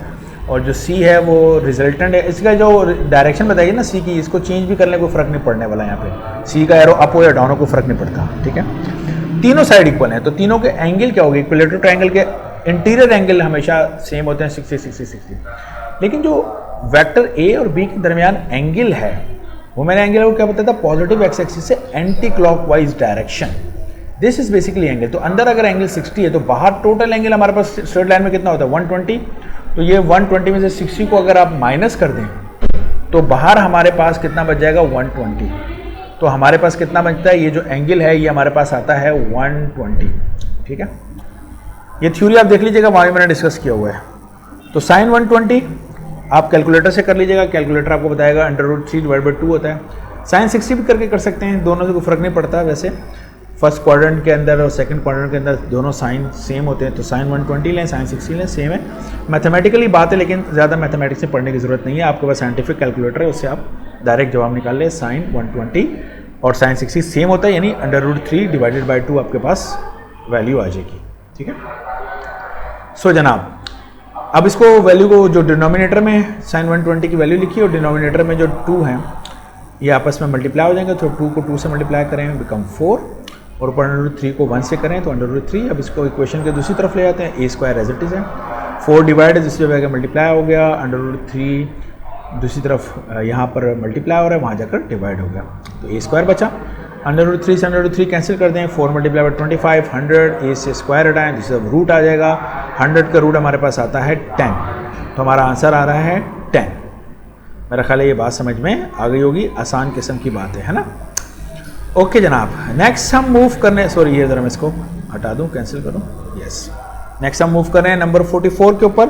और जो सी है वो रिजल्टेंट है। इसका जो डायरेक्शन बताइए ना सी की, इसको चेंज भी करने कोई फ़र्क नहीं पड़ने वाला। यहाँ पे सी का एरो अप हो या डाउन हो कोई फ़र्क नहीं पड़ता, ठीक है। तीनों साइड इक्वल हैं, तो तीनों के एंगल क्या होगी, इक्विलेटरल ट्रायंगल के इंटीरियर एंगल हमेशा सेम होते हैं 60 60 60। लेकिन जो वेक्टर ए और बी के दरमियान एंगल है वो मैंने एंगल को क्या बताया था, पॉजिटिव एक्स एक्सिस से anti clockwise direction, this is basically angle. तो अंदर अगर एंगल 60 है तो बाहर टोटल एंगल हमारे पास स्ट्रेट लाइन में कितना होता है 120। तो ये 120 में से 60 को अगर आप माइनस कर दें तो बाहर हमारे पास कितना बच जाएगा 120। तो हमारे पास कितना बचता है, ये जो एंगल है ये हमारे पास आता है 120, ठीक है। ये थ्योरी आप देख लीजिएगा, वहाँ मैंने डिस्कस किया हुआ है। तो साइन 120 आप कैलकुलेटर से कर लीजिएगा, कैलकुलेटर आपको बताएगा √3/2 होता है। साइन 60 भी करके कर सकते हैं, दोनों से कोई फर्क नहीं पड़ता। वैसे फर्स्ट क्वाड्रेंट के अंदर और सेकंड क्वाड्रेंट के अंदर दोनों साइन सेम होते हैं, तो साइन 120 लें, साइन 60 लें, सेम है। मैथमेटिकली बात है, लेकिन ज़्यादा मैथमेटिक्स से पढ़ने की ज़रूरत नहीं है, आपके पास साइंटिफिक कैलकुलेटर है, उससे आप डायरेक्ट जवाब निकाल लें। साइन 120 और साइन 60 सेम होता है, यानी √3/2 आपके पास वैल्यू आ जाएगी, ठीक है। सो जनाब अब इसको वैल्यू को जो डिनोमिनेटर में साइन 120 की वैल्यू लिखी और डिनोमिनेटर में जो 2 हैं ये आपस में मल्टीप्लाई हो जाएंगे। तो 2 को 2 से मल्टीप्लाई करें बिकम 4, और ऊपर √3 को 1 से करें तो √3। अब इसको इक्वेशन के दूसरी तरफ ले जाते हैं, a² एज इट इज़ है, 4 डिवाइड दूसरी जगह मल्टीप्लाई हो गया, √3 दूसरी तरफ यहाँ पर मल्टीप्लाई हो रहा है, वहाँ जाकर डिवाइड हो गया, तो a² बचा। √3 से √3 कैंसिल कर दें, 4 × 25 100, a से स्क्वायर हटाएं, दूसरी तरफ रूट आ जाएगा, 100 का रूट हमारे पास आता है 10, तो हमारा आंसर आ रहा है 10। मेरा ख्याल है ये बात समझ में आ गई होगी, आसान किस्म की बात है ना। ओके जनाब, नेक्स्ट हम मूव करने, सॉरी ये ज़रा मैं इसको हटा दूं, कैंसिल करूं, यस। नेक्स्ट हम मूव कर रहे हैं नंबर 44 के ऊपर।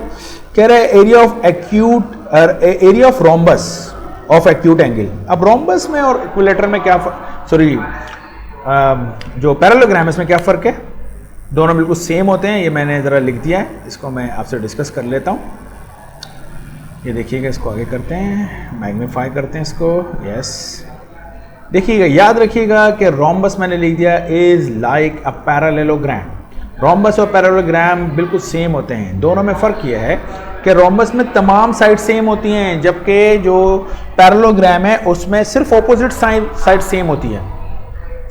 कह रहे हैं area of acute area of rhombus of acute angle. अब रोम्बस में और इक्विलेटर में क्या सॉरी जो पैरेललोग्राम है इसमें क्या फ़र्क है, दोनों बिल्कुल सेम होते हैं। ये मैंने ज़रा लिख दिया है, इसको मैं आपसे डिस्कस कर लेता हूँ। ये देखिएगा, इसको आगे करते हैं, मैग्नीफाई करते हैं इसको, यस। देखिएगा, याद रखिएगा कि रोम्बस मैंने लिख दिया is like a parallelogram. Rhombus और पैरेललोग्राम बिल्कुल सेम होते हैं, दोनों में फ़र्क यह है कि रोम्बस में तमाम साइड सेम होती हैं, जबकि जो पैरेललोग्राम है उसमें सिर्फ ऑपोजिट साइड सेम होती है।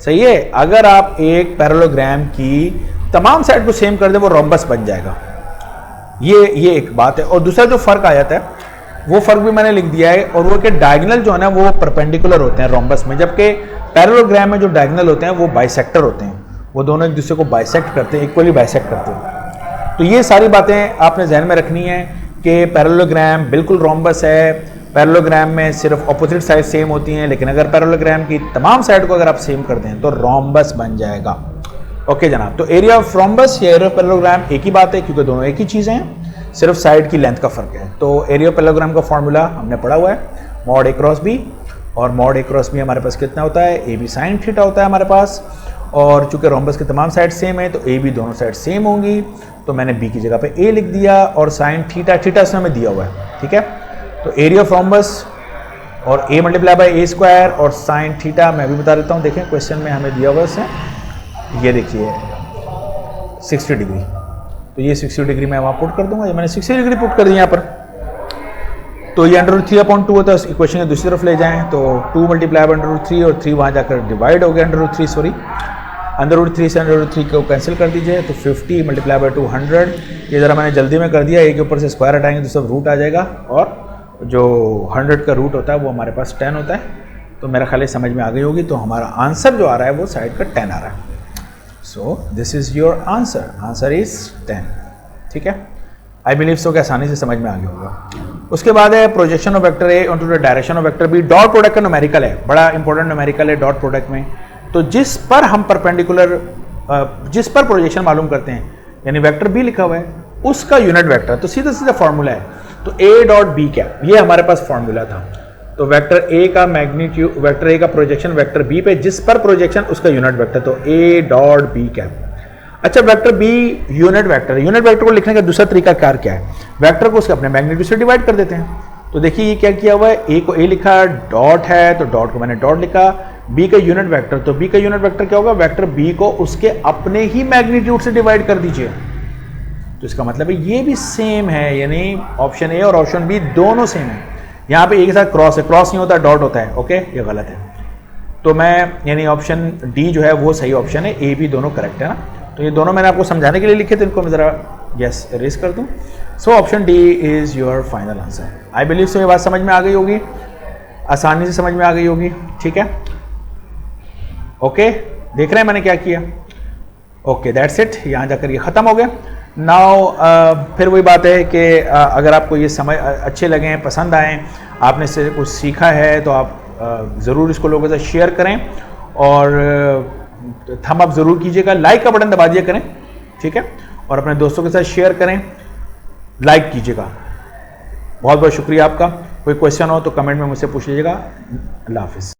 सही है, अगर आप एक पैरेललोग्राम की तमाम साइड को सेम कर दें वो रोम्बस बन जाएगा, ये एक बात है। और दूसरा जो फ़र्क आ जाता है वो फ़र्क भी मैंने लिख दिया है, और वो कि डायगोनल जो है ना वो परपेंडिकुलर होते हैं रोम्बस में, जबकि पैरेललोग्राम में जो डायगोनल होते हैं वो बाइसेक्टर होते हैं, वो दोनों एक दूसरे को बाइसेक्ट करते हैं, इक्वली बाइसेक्ट करते हैं। तो ये सारी बातें आपने जहन में रखनी है कि पैरेललोग्राम बिल्कुल रोम्बस है, पैरेललोग्राम में सिर्फ ऑपोजिट साइड सेम होती हैं, लेकिन अगर पैरेललोग्राम की तमाम साइड को अगर आप सेम कर दें तो रोम्बस बन जाएगा। ओके जनाब, तो एरिया ऑफ रोम्बस या एरिया ऑफ पैरेललोग्राम एक ही बात है, क्योंकि दोनों एक ही चीज़ें हैं, सिर्फ साइड की लेंथ का फ़र्क है। तो एरिया ऑफ पैरेललोग्राम का फॉर्मूला हमने पढ़ा हुआ है, मॉड a×b, और मॉड a×b हमारे पास कितना होता है, ab sin थीटा होता है हमारे पास। और चूंकि रोम्बस की तमाम साइड सेम है तो ab दोनों साइड सेम होंगी, तो मैंने b की जगह पे a लिख दिया, और साइन थीटा इसमें हमें दिया हुआ है, ठीक है। तो एरिया ऑफ रोम्बस और a × a² और साइन थीटा मैं भी बता देता हूँ, देखें क्वेश्चन में हमें दिया हुआ है इसमें, ये देखिए 60 डिग्री, तो ये 60 डिग्री मैं वहाँ पुट कर दूंगा, ये मैंने 60 डिग्री पुट कर दी यहाँ पर। तो ये √3/2 होता है, इक्वेशन के दूसरी तरफ ले जाएं तो 2 × √3 और 3 वहाँ जाकर डिवाइड हो गया, √3 सॉरी, √3 से √3 को कैंसिल कर दीजिए, तो 50 × 2 100। ये ज़रा मैंने जल्दी में कर दिया, एक के ऊपर से स्क्वायर हटाएंगे तो सब रूट आ जाएगा, और जो 100 का रूट होता है वो हमारे पास 10 होता है। तो मेरा ख्याल समझ में आ गई होगी, तो हमारा आंसर जो आ रहा है वो साइड का 10 आ रहा है। सो this is your answer, answer is 10, ठीक है। आई बिलीव सो कि आसानी से समझ में आ गया होगा। उसके बाद है projection of vector A onto the direction of vector B. Dot product का न्यूमेरिकल है, बड़ा इंपॉर्टेंट न्यूमेरिकल है डॉट प्रोडक्ट में। तो जिस पर हम परपेंडिकुलर जिस पर प्रोजेक्शन मालूम करते हैं, यानी वेक्टर बी लिखा हुआ है उसका यूनिट वेक्टर, तो सीधा सीधा फॉर्मूला है, तो a डॉट बी क्या, ये हमारे पास फॉर्मूला था। तो वेक्टर ए का मैग्नीट्यूड, वेक्टर ए का प्रोजेक्शन वेक्टर बी पे, जिस पर प्रोजेक्शन उसका यूनिट वेक्टर, तो a डॉट बी क्या। अच्छा, वेक्टर बी यूनिट वेक्टर को लिखने का दूसरा तरीका कार क्या है, वेक्टर को उसके अपने मैग्नीट्यूड से डिवाइड कर देते हैं। तो देखिए ये क्या किया हुआ है, ए को ए लिखा, डॉट है तो डॉट को मैंने डॉट लिखा, बी का यूनिट वेक्टर, तो बी का यूनिट वेक्टर क्या होगा, वेक्टर बी को उसके अपने ही मैग्नीट्यूड से डिवाइड कर दीजिए। तो इसका मतलब है ये भी सेम है, यानी ऑप्शन ए और ऑप्शन बी दोनों सेम है। यहाँ पे एक साथ क्रॉस है, क्रॉस नहीं होता डॉट होता है, ओके ये गलत है। तो मैं यानी ऑप्शन डी जो है वो सही ऑप्शन है, ए बी दोनों करेक्ट है ना। तो ये दोनों मैंने आपको समझाने के लिए लिखे थे, इनको मैं ज़रा यस इरेज कर दूँ। सो option D is your final answer. I believe so ये बात समझ में आ गई होगी, आसानी से समझ में आ गई होगी, ठीक है ओके। देख रहे हैं मैंने क्या किया, ओके दैट्स इट, यहाँ जाकर ये ख़त्म हो गया। नाउ फिर वही बात है कि अगर आपको ये समझ अच्छे लगे, पसंद आए, आपने इससे कुछ सीखा है, तो आप ज़रूर इसको लोगों के साथ शेयर करें और थंब अप ज़रूर कीजिएगा, लाइक का बटन दबा दिया करें, ठीक है, और अपने दोस्तों के साथ शेयर करें, लाइक कीजिएगा। बहुत बहुत शुक्रिया आपका। कोई क्वेश्चन हो तो कमेंट में मुझसे पूछ लीजिएगा। अल्लाह हाफिज़।